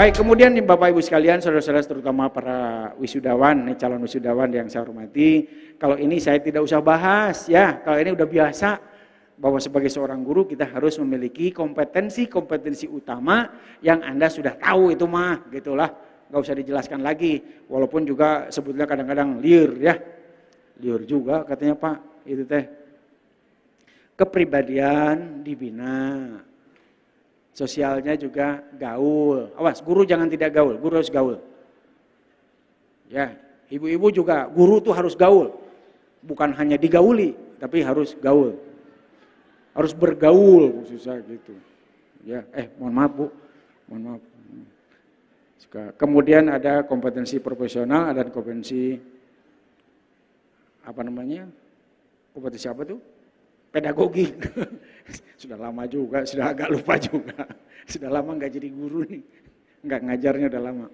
Baik, kemudian nih Bapak Ibu sekalian, saudara-saudara terutama para wisudawan, nih calon wisudawan yang saya hormati, kalau ini saya tidak usah bahas ya, kalau ini udah biasa bahwa sebagai seorang guru kita harus memiliki kompetensi utama yang Anda sudah tahu itu mah, gitulah, nggak usah dijelaskan lagi, walaupun juga sebetulnya kadang-kadang liar ya, liar juga katanya Pak, itu teh. Kepribadian dibina, sosialnya juga gaul. Awas, guru jangan tidak gaul, guru harus gaul. Ya, ibu-ibu juga, guru tuh harus gaul. Bukan hanya digauli, tapi harus gaul. Harus bergaul, susah gitu. Ya, mohon maaf Bu, mohon maaf. Kemudian ada kompetensi profesional, ada kompetensi kompetensi apa tuh? Pedagogi. Sudah lama juga, sudah agak lupa juga. Sudah lama nggak jadi guru nih, nggak ngajarnya udah lama.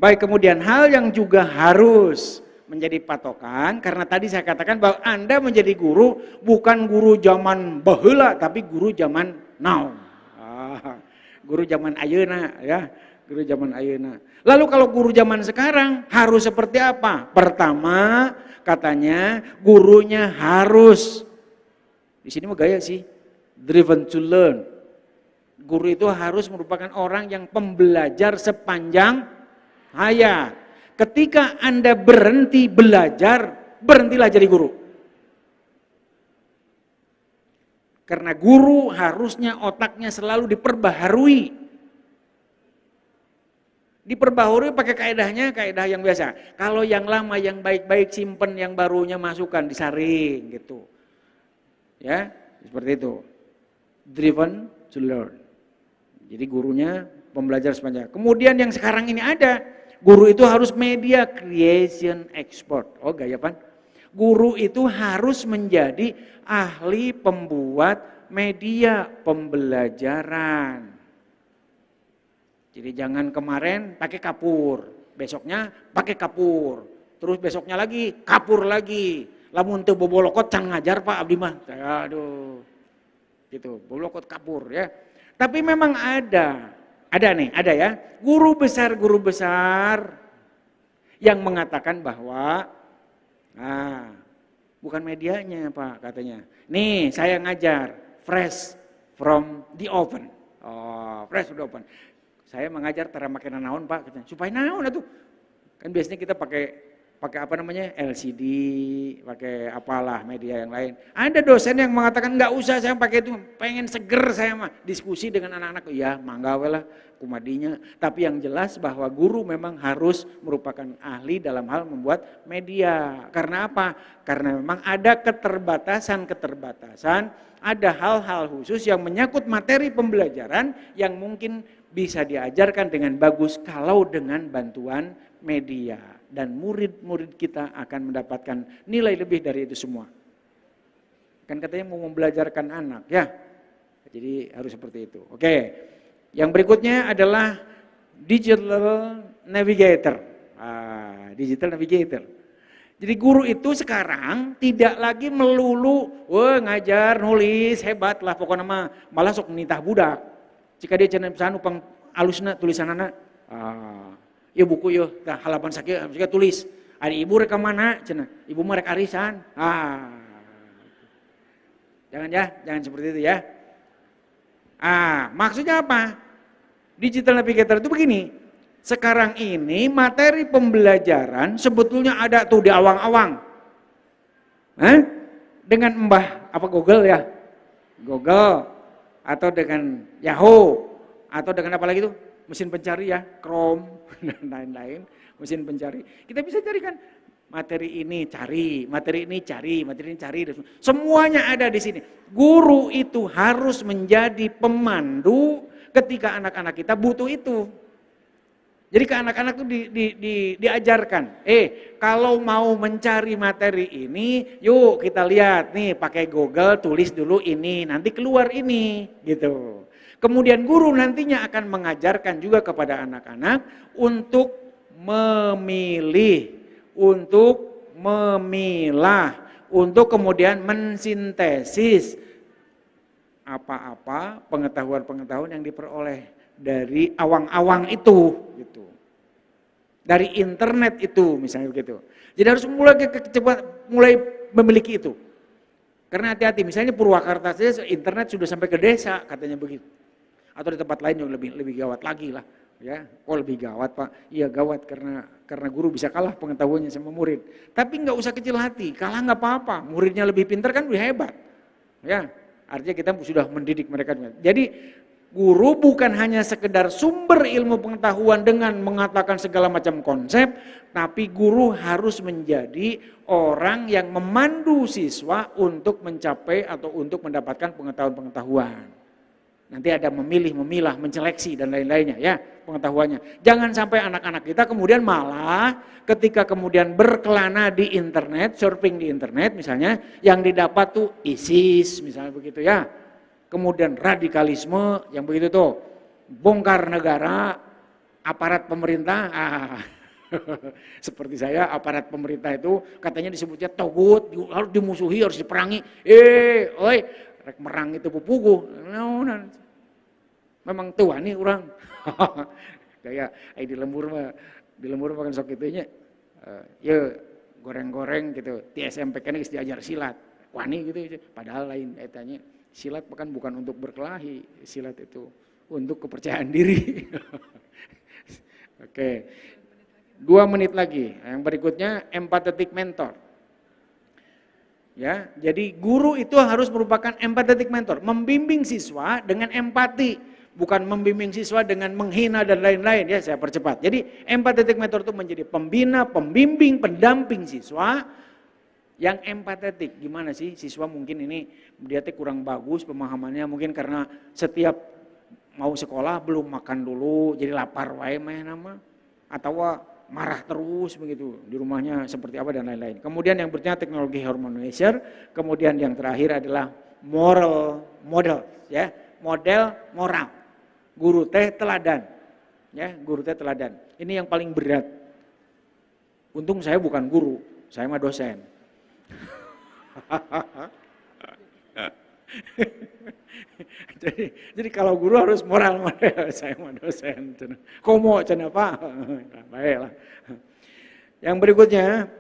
Baik, kemudian hal yang juga harus menjadi patokan, karena tadi saya katakan bahwa Anda menjadi guru bukan guru zaman baheula, tapi guru zaman now. Guru zaman ayeuna ya, guru zaman ayeuna. Lalu kalau guru zaman sekarang harus seperti apa? Pertama, katanya gurunya harus, di sini mah gaya sih, driven to learn. Guru itu harus merupakan orang yang pembelajar sepanjang hayat. Ketika Anda berhenti belajar, berhentilah jadi guru. Karena guru harusnya otaknya selalu diperbaharui. Diperbaharui pakai kaedah yang biasa. Kalau yang lama, yang baik-baik simpen, yang barunya masukkan, disaring gitu. Ya, seperti itu. Driven to learn. Jadi gurunya pembelajar sepanjang. Kemudian yang sekarang ini ada, guru itu harus media creation expert. Oh gaya pan. Guru itu harus menjadi ahli pembuat media pembelajaran. Jadi jangan kemarin pakai kapur, besoknya pakai kapur, terus besoknya lagi kapur lagi. Lamun teu bobolokot can ngajar Pak abdi mah. Aduh. Gitu, bobolokot kapur ya. Tapi memang ada ya, guru besar yang mengatakan bahwa bukan medianya Pak katanya. Nih saya ngajar fresh from the oven. Oh, fresh from the oven. Saya mengajar cara makin naon Pak katanya. Supaya naon atuh. Kan biasanya kita pakai LCD, pakai apalah media yang lain. Ada dosen yang mengatakan enggak usah saya pakai itu, pengen seger saya mah diskusi dengan anak-anak. Ya, mangga we lah kumadinya. Tapi yang jelas bahwa guru memang harus merupakan ahli dalam hal membuat media. Karena apa? Karena memang ada keterbatasan, ada hal-hal khusus yang menyangkut materi pembelajaran yang mungkin bisa diajarkan dengan bagus kalau dengan bantuan media. Dan murid-murid kita akan mendapatkan nilai lebih dari itu semua. Kan katanya mau membelajarkan anak ya. Jadi harus seperti itu. Oke. Yang berikutnya adalah digital navigator. Digital navigator. Jadi guru itu sekarang tidak lagi melulu ngajar, nulis, hebat lah pokoknya malah sok nitah budak. Jika dia cenah pisan upang alusna tulisanana ya buku yo halaman sakieu tulis ari ibu rek ka mana cenah ibu mah rek arisan jangan seperti itu ya. Maksudnya apa? Digital navigator itu begini, sekarang ini materi pembelajaran sebetulnya ada tuh di awang-awang dengan Google ya, Google atau dengan Yahoo atau dengan apa lagi tuh mesin pencari ya, Chrome dan lain-lain, mesin pencari. Kita bisa carikan materi ini cari, materi ini cari. Semuanya ada di sini. Guru itu harus menjadi pemandu ketika anak-anak kita butuh itu. Jadi ke anak-anak itu diajarkan, kalau mau mencari materi ini, yuk kita lihat nih pakai Google, tulis dulu ini, nanti keluar ini, gitu. Kemudian guru nantinya akan mengajarkan juga kepada anak-anak untuk memilih, untuk memilah, untuk kemudian mensintesis apa-apa pengetahuan-pengetahuan yang diperoleh dari awang-awang itu gitu. Dari internet itu misalnya begitu. Jadi harus mulai memiliki itu. Karena hati-hati, misalnya Purwakarta saja internet sudah sampai ke desa katanya begitu. Atau di tempat lain yang lebih gawat lagi lah. Ya, oh lebih gawat Pak. Iya gawat karena guru bisa kalah pengetahuannya sama murid. Tapi nggak usah kecil hati, kalah nggak apa-apa. Muridnya lebih pintar kan lebih hebat. Ya, artinya kita sudah mendidik mereka. Jadi guru bukan hanya sekedar sumber ilmu pengetahuan dengan mengatakan segala macam konsep, tapi guru harus menjadi orang yang memandu siswa untuk mencapai atau untuk mendapatkan pengetahuan-pengetahuan. Nanti ada memilih, memilah, menyeleksi dan lain-lainnya ya pengetahuannya. Jangan sampai anak-anak kita kemudian malah ketika kemudian berkelana di internet, surfing di internet misalnya, yang didapat tuh ISIS misalnya begitu ya. Kemudian radikalisme yang begitu tuh, bongkar negara, aparat pemerintah, seperti saya aparat pemerintah itu katanya disebutnya togut, harus dimusuhi, harus diperangi, oi, rek merang itu pupugu, memang tua nih orang, kayak di lembur makan sok itunya, ya goreng-goreng gitu, di SMP kan diajar silat, wani gitu, padahal lain etanya. Silat bukan untuk berkelahi, silat itu untuk kepercayaan diri. Oke, 2 menit lagi. Yang berikutnya empathetic mentor. Ya, jadi guru itu harus merupakan empathetic mentor, membimbing siswa dengan empati, bukan membimbing siswa dengan menghina dan lain-lain. Ya, saya percepat. Jadi empathetic mentor itu menjadi pembina, pembimbing, pendamping siswa yang empatetik. Gimana sih siswa mungkin ini dia kurang bagus pemahamannya, mungkin karena setiap mau sekolah belum makan dulu jadi lapar wae nama, atau marah terus begitu di rumahnya seperti apa dan lain-lain. Kemudian yang berikutnya teknologi harmonizer, kemudian yang terakhir adalah model ya, model moral. Guru teh teladan. Ya, guru teh teladan. Ini yang paling berat. Untung saya bukan guru, saya mah dosen. jadi kalau guru harus moral model, saya mah dosen. Komo cenah Pak. Baiklah. Yang berikutnya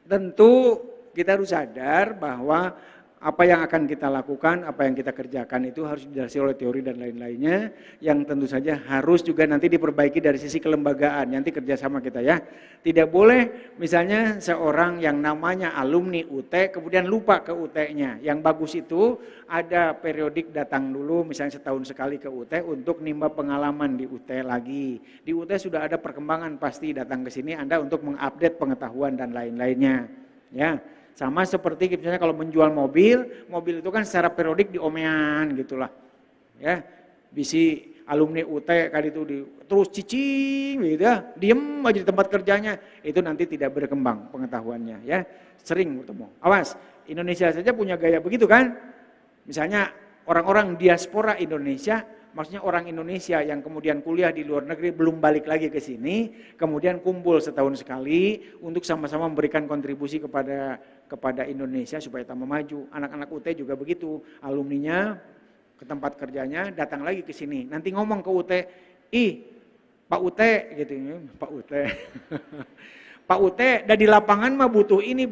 tentu kita harus sadar bahwa apa yang akan kita lakukan, apa yang kita kerjakan itu harus didasari oleh teori dan lain-lainnya, yang tentu saja harus juga nanti diperbaiki dari sisi kelembagaan, nanti kerjasama kita ya. Tidak boleh misalnya seorang yang namanya alumni UT kemudian lupa ke UT-nya. Yang bagus itu ada periodik datang dulu misalnya setahun sekali ke UT untuk nimba pengalaman di UT lagi. Di UT sudah ada perkembangan, pasti datang ke sini Anda untuk mengupdate pengetahuan dan lain-lainnya. Ya. Sama seperti misalnya kalau menjual mobil itu kan secara periodik diomean gitulah. Ya, bisi alumni UT kali itu terus cicing gitu ya, diem aja di tempat kerjanya, itu nanti tidak berkembang pengetahuannya ya. Sering ketemu. Awas, Indonesia saja punya gaya begitu kan? Misalnya orang-orang diaspora Indonesia, maksudnya orang Indonesia yang kemudian kuliah di luar negeri belum balik lagi ke sini, kemudian kumpul setahun sekali untuk sama-sama memberikan kontribusi kepada Indonesia supaya tambah maju. Anak-anak UT juga begitu, alumninya ke tempat kerjanya datang lagi ke sini. Nanti ngomong ke UT, Pak UT gitu, Pak UT. Pak UT, dari lapangan mah butuh ini.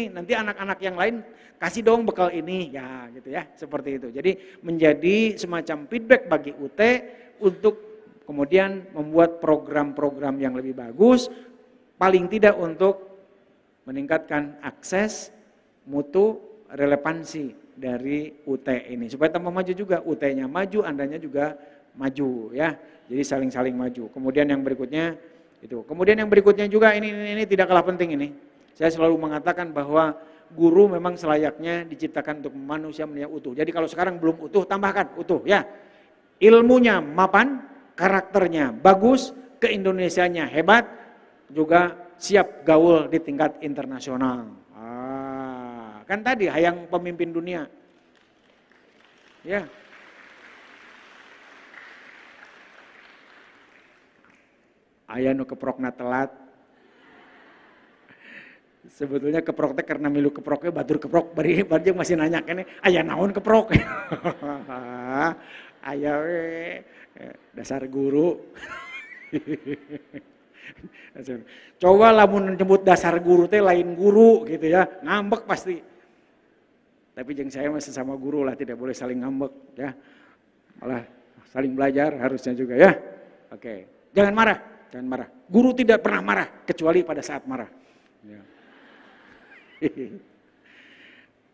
Nanti anak-anak yang lain kasih dong bekal ini, ya gitu ya, seperti itu. Jadi menjadi semacam feedback bagi UT untuk kemudian membuat program-program yang lebih bagus, paling tidak untuk meningkatkan akses, mutu, relevansi dari UT ini. Supaya tambah maju juga, UT-nya maju, Andanya juga maju ya. Jadi saling-saling maju. Kemudian yang berikutnya itu. Kemudian yang berikutnya juga ini tidak kalah penting ini. Saya selalu mengatakan bahwa guru memang selayaknya diciptakan untuk manusia menjadi utuh. Jadi kalau sekarang belum utuh, tambahkan utuh ya. Ilmunya mapan, karakternya bagus, keindonesianya hebat, juga siap gaul di tingkat internasional. Kan tadi hayang pemimpin dunia. Ya. Aya nu keprokna telat. Sebetulnya keprok teh karena milu keproknya batur keprok bari masih nanya kene aya naon keprok. Aya we dasar guru. Coba lamun nyebut dasar guru teh lain guru gitu ya, ngambek pasti. Tapi jeung saya masih sama guru lah, tidak boleh saling ngambek ya. Malah saling belajar harusnya juga ya. Oke, jangan marah, jangan marah. Guru tidak pernah marah kecuali pada saat marah. Ya.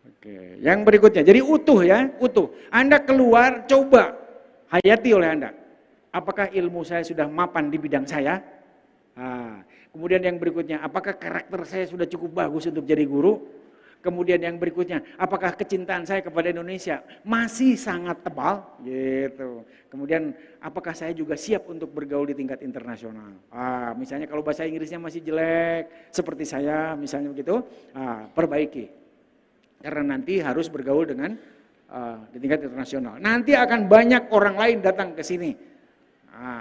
Oke, yang berikutnya, jadi utuh ya, utuh. Anda keluar, coba hayati oleh Anda. Apakah ilmu saya sudah mapan di bidang saya? Nah, kemudian yang berikutnya, apakah karakter saya sudah cukup bagus untuk jadi guru? Kemudian yang berikutnya, apakah kecintaan saya kepada Indonesia masih sangat tebal? Gitu. Kemudian, apakah saya juga siap untuk bergaul di tingkat internasional? Misalnya kalau bahasa Inggrisnya masih jelek, seperti saya misalnya begitu, perbaiki. Karena nanti harus bergaul dengan di tingkat internasional. Nanti akan banyak orang lain datang ke sini.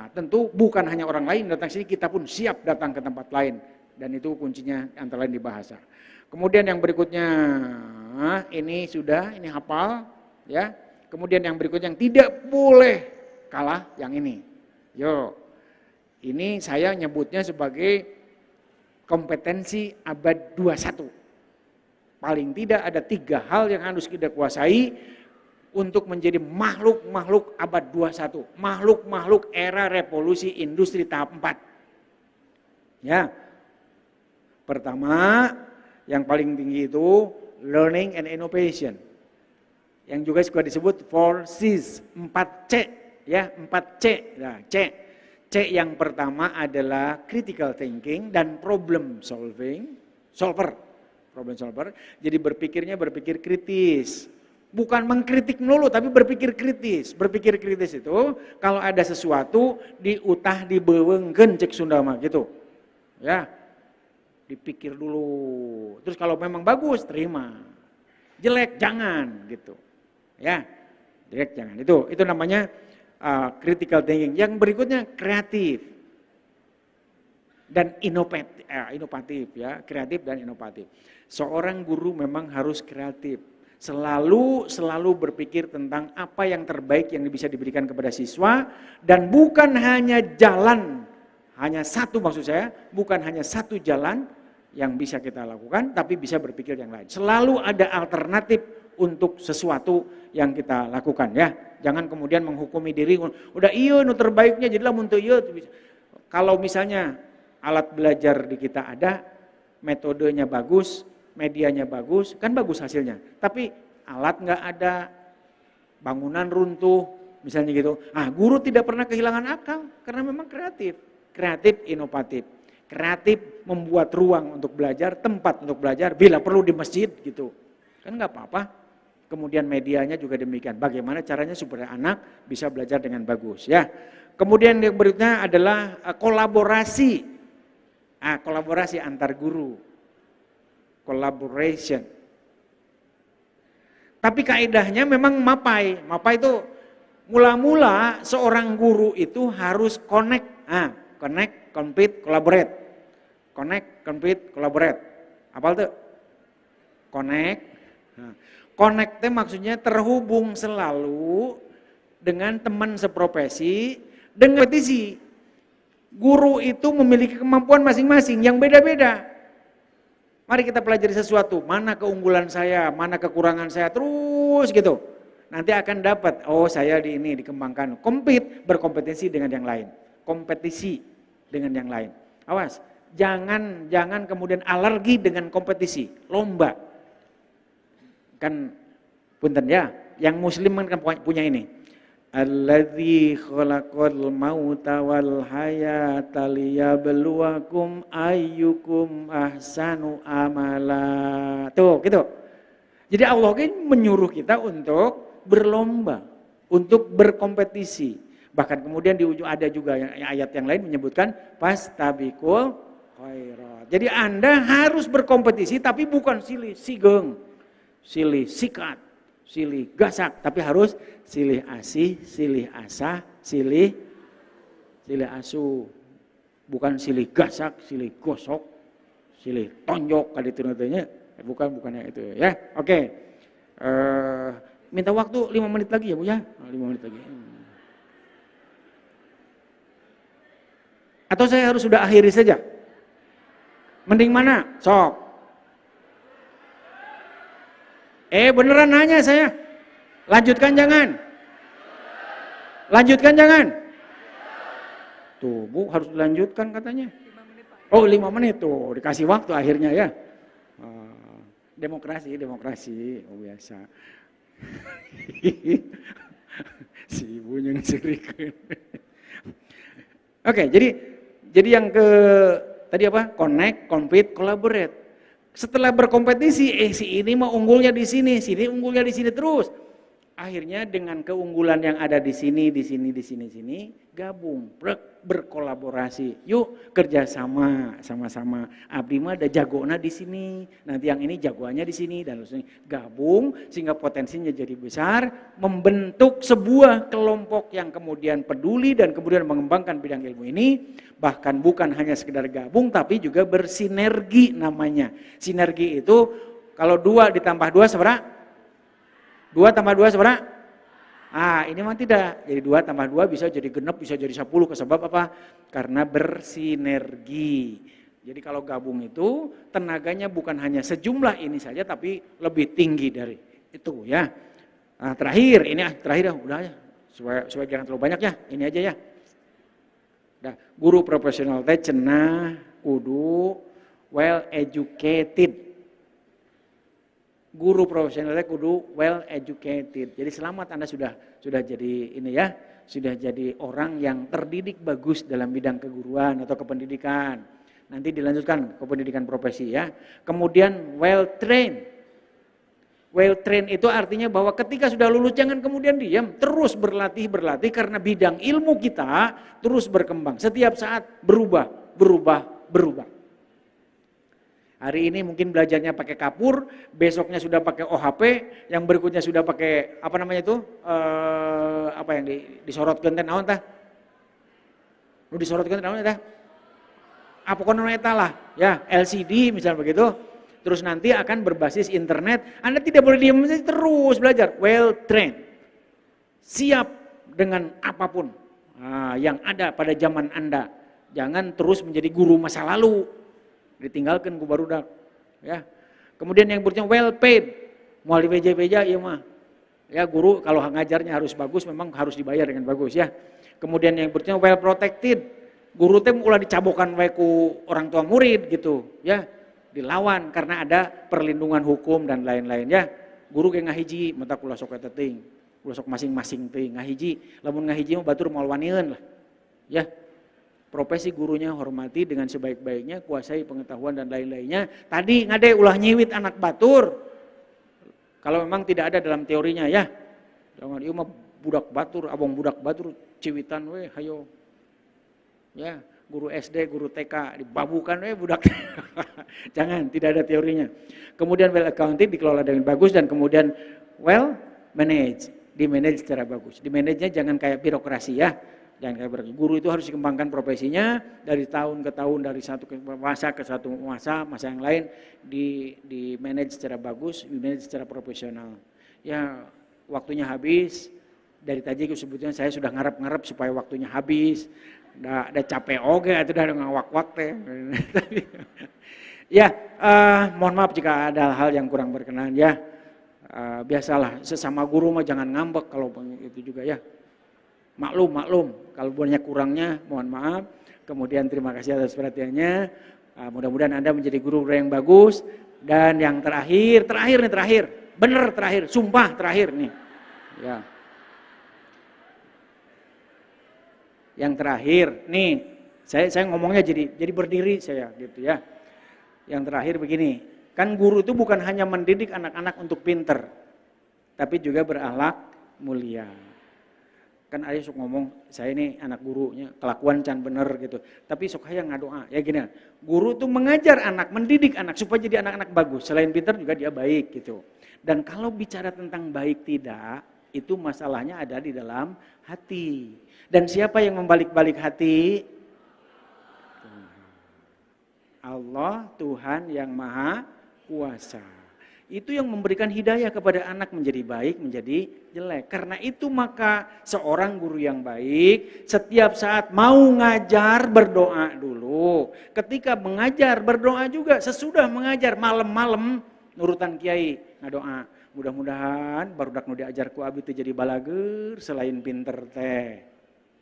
Tentu bukan hanya orang lain datang ke sini, kita pun siap datang ke tempat lain. Dan itu kuncinya antara lain di bahasa. Kemudian yang berikutnya, ini hafal ya. Kemudian yang berikutnya yang tidak boleh kalah yang ini. Ini saya nyebutnya sebagai kompetensi abad 21. Paling tidak ada 3 hal yang harus kita kuasai untuk menjadi makhluk-makhluk abad 21. Makhluk-makhluk era revolusi industri tahap 4. Ya. Pertama, yang paling tinggi itu learning and innovation. Yang juga suka disebut 4Cs, 4C, ya, 4C. Nah, C yang pertama adalah critical thinking dan problem solver. Jadi berpikir kritis. Bukan mengkritik melulu tapi berpikir kritis. Berpikir kritis itu kalau ada sesuatu diutah dibeweungkeun cek Sunda mah gitu. Ya. Dipikir dulu. Terus kalau memang bagus terima. Jelek jangan gitu. Ya. Jelek jangan. Itu namanya critical thinking. Yang berikutnya kreatif dan inovatif ya, kreatif dan inovatif. Seorang guru memang harus kreatif. Selalu berpikir tentang apa yang terbaik yang bisa diberikan kepada siswa dan bukan hanya jalan, hanya satu maksud saya, bukan hanya satu jalan yang bisa kita lakukan, tapi bisa berpikir yang lain. Selalu ada alternatif untuk sesuatu yang kita lakukan ya. Jangan kemudian menghukumi diri, udah iya nu terbaiknya jadilah mun teu ieu. Kalau misalnya alat belajar di kita ada, metodenya bagus, medianya bagus, kan bagus hasilnya. Tapi alat nggak ada, bangunan runtuh, misalnya gitu. Guru tidak pernah kehilangan akal karena memang kreatif inovatif. Kreatif membuat ruang untuk belajar, tempat untuk belajar, bila perlu di masjid gitu. Kan nggak apa-apa. Kemudian medianya juga demikian. Bagaimana caranya supaya anak bisa belajar dengan bagus ya. Kemudian yang berikutnya adalah kolaborasi. Kolaborasi antar guru. Collaboration. Tapi kaidahnya memang mapai. Mapai itu mula-mula seorang guru itu harus connect. Connect, compete, collaborate. Connect, compete, collaborate. Apal tuh? Connect. Connect maksudnya terhubung selalu dengan teman seprofesi, dengan kompetisi. Guru itu memiliki kemampuan masing-masing yang beda-beda. Mari kita pelajari sesuatu, mana keunggulan saya, mana kekurangan saya, terus gitu. Nanti akan dapat, saya di ini dikembangkan. Compete, berkompetisi dengan yang lain. Kompetisi dengan yang lain. Awas, jangan kemudian alergi dengan kompetisi, lomba. Kan punten ya, yang muslim kan punya ini. Alladzi khalaqal mauta wal hayata liyabluwakum ayyukum ahsanu amala. Tuh, gitu. Jadi Allah kan menyuruh kita untuk berlomba, untuk berkompetisi. Bahkan kemudian di ujung ada juga ayat yang lain menyebutkan fastabiqul khairat. Jadi Anda harus berkompetisi tapi bukan silih sigeng, silih sikat, silih gasak, tapi harus silih asih, silih asah, silih asuh. Bukan silih gasak, silih gosok, silih tonjok kali itu nantinya. Bukannya itu ya. Oke. Minta waktu 5 menit lagi ya Bu ya. 5 menit lagi. Atau saya harus sudah akhiri saja? Mending mana? Sok. Beneran nanya saya. Lanjutkan jangan. Lanjutkan jangan. Tuh Bu harus dilanjutkan katanya. 5 menit tuh dikasih waktu akhirnya ya. Demokrasi. Oh biasa. Si ibunya ngeserikan. Oke, jadi yang tadi apa? Connect, compete, collaborate. Setelah berkompetisi, si ini mau unggulnya di sini terus. Akhirnya dengan keunggulan yang ada di sini, gabung, berkolaborasi. Yuk kerjasama, sama-sama. Abdi mah ada jagona di sini, nanti yang ini jagoannya di sini dan gabung sehingga potensinya jadi besar, membentuk sebuah kelompok yang kemudian peduli dan kemudian mengembangkan bidang ilmu ini, bahkan bukan hanya sekedar gabung tapi juga bersinergi namanya. Sinergi itu kalau 2 ditambah 2 seberapa? 2 tambah 2 seberapa? Ini mah tidak. Jadi 2 tambah 2 bisa jadi genep, bisa jadi 10. Sebab apa? Karena bersinergi. Jadi kalau gabung itu tenaganya bukan hanya sejumlah ini saja tapi lebih tinggi dari itu ya. Terakhir udah ya. Supaya jangan terlalu banyak ya. Ini aja ya. Guru profesional teh cenah kudu well educated. Guru profesionalnya kudu well educated. Jadi selamat Anda sudah jadi ini ya, sudah jadi orang yang terdidik bagus dalam bidang keguruan atau kependidikan. Nanti dilanjutkan ke pendidikan profesi ya. Kemudian well trained. Well trained itu artinya bahwa ketika sudah lulus jangan kemudian diam, terus berlatih karena bidang ilmu kita terus berkembang. Setiap saat berubah. Hari ini mungkin belajarnya pakai kapur, besoknya sudah pakai OHP, yang berikutnya sudah pakai apa namanya itu? Apa yang disorotkeun teh naon tah? Nu disorotkeun naon tah? Apa kono eta lah, ya LCD misalnya begitu. Terus nanti akan berbasis internet. Anda tidak boleh diam saja, terus belajar. Well trained. Siap dengan apapun yang ada pada zaman Anda. Jangan terus menjadi guru masa lalu. Ditinggalkan ku barudak ya. Kemudian yang berikutnya well paid, moal di beja-beja ieu mah. Ya guru kalau ngajarnya harus bagus memang harus dibayar dengan bagus ya. Kemudian yang berikutnya well protected. Guru teh ulah dicabokan wae ku orang tua murid gitu ya. Dilawan karena ada perlindungan hukum dan lain-lain ya. Guru ge ngahiji mata kula sok eta teuing. Kula sok masing-masing teuing ngahiji. Lamun ngahiji mah batur moal wanieun lah. Ya. Profesi gurunya hormati dengan sebaik-baiknya, kuasai pengetahuan dan lain-lainnya. Tadi ngade ulah nyiwit anak batur. Kalau memang tidak ada dalam teorinya ya. Jangan ieu mah budak batur, abang budak batur ciwitan we hayo. Ya, guru SD, guru TK dibabukan we budak. Jangan, tidak ada teorinya. Kemudian well accounted dikelola dengan bagus dan kemudian well managed, di-manage secara bagus. Di-manage-nya jangan kayak birokrasi ya. Jangan kayak guru itu harus dikembangkan profesinya dari tahun ke tahun, dari satu masa ke satu masa yang lain di manage secara bagus, di manage secara profesional. Ya waktunya habis, dari tadi sebetulnya saya sudah ngarep-ngarep supaya waktunya habis, udah capek oge itu udah ngawak-wak teh. Ya mohon maaf jika ada hal yang kurang berkenan ya. Biasalah sesama guru mah jangan ngambek kalau itu juga ya. Maklum, kalau banyak kurangnya mohon maaf. Kemudian terima kasih atas perhatiannya. Mudah-mudahan Anda menjadi guru yang bagus. Dan yang terakhir, bener terakhir, sumpah terakhir nih. Ya. Yang terakhir, nih, saya ngomongnya jadi berdiri saya gitu ya. Yang terakhir begini, kan guru itu bukan hanya mendidik anak-anak untuk pinter, tapi juga berakhlak mulia. Kan ayah sok ngomong, saya ini anak gurunya, kelakuan can bener gitu. Tapi sok hayang ngadoa, ya gini, guru tuh mengajar anak, mendidik anak supaya jadi anak-anak bagus. Selain pinter juga dia baik gitu. Dan kalau bicara tentang baik tidak, itu masalahnya ada di dalam hati. Dan siapa yang membalik-balik hati? Allah Tuhan yang Maha Kuasa. Itu yang memberikan hidayah kepada anak menjadi baik, menjadi jelek. Karena itu maka seorang guru yang baik setiap saat mau ngajar berdoa dulu. Ketika mengajar berdoa juga, sesudah mengajar malam-malam nurutan kiai ngadoa. Mudah-mudahan barudak nu diajar ku abi teh jadi balager selain pinter teh.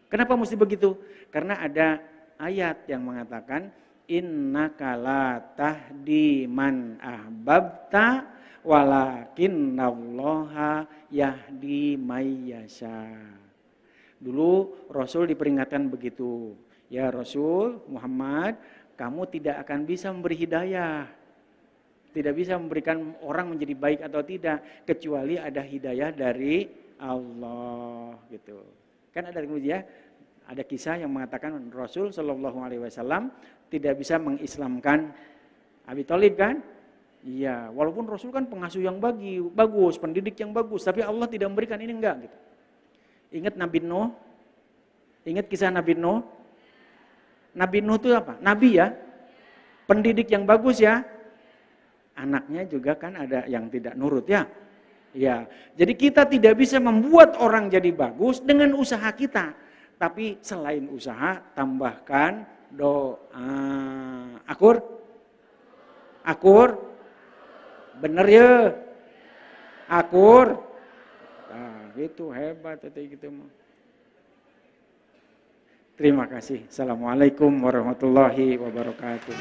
Kenapa mesti begitu? Karena ada ayat yang mengatakan innaka la tahdi man ahbabta walakinnallaha yahdi may yasha. Dulu Rasul diperingatkan begitu. Ya Rasul Muhammad, kamu tidak akan bisa memberi hidayah. Tidak bisa memberikan orang menjadi baik atau tidak kecuali ada hidayah dari Allah gitu. Kan ada kisah yang mengatakan Rasul Shallallahu Alaihi Wasallam tidak bisa mengislamkan Abi Thalib kan? Iya, walaupun Rasul kan pengasuh yang bagus, pendidik yang bagus, tapi Allah tidak memberikan ini enggak gitu. Ingat Nabi Nuh? Ingat kisah Nabi Nuh? Nabi Nuh itu apa? Nabi ya, pendidik yang bagus ya. Anaknya juga kan ada yang tidak nurut ya. Ya, jadi kita tidak bisa membuat orang jadi bagus dengan usaha kita. Tapi selain usaha, tambahkan doa. Akur? Bener ya? Akur? Nah, itu hebat itu gitu. Terima kasih. Assalamualaikum warahmatullahi wabarakatuh.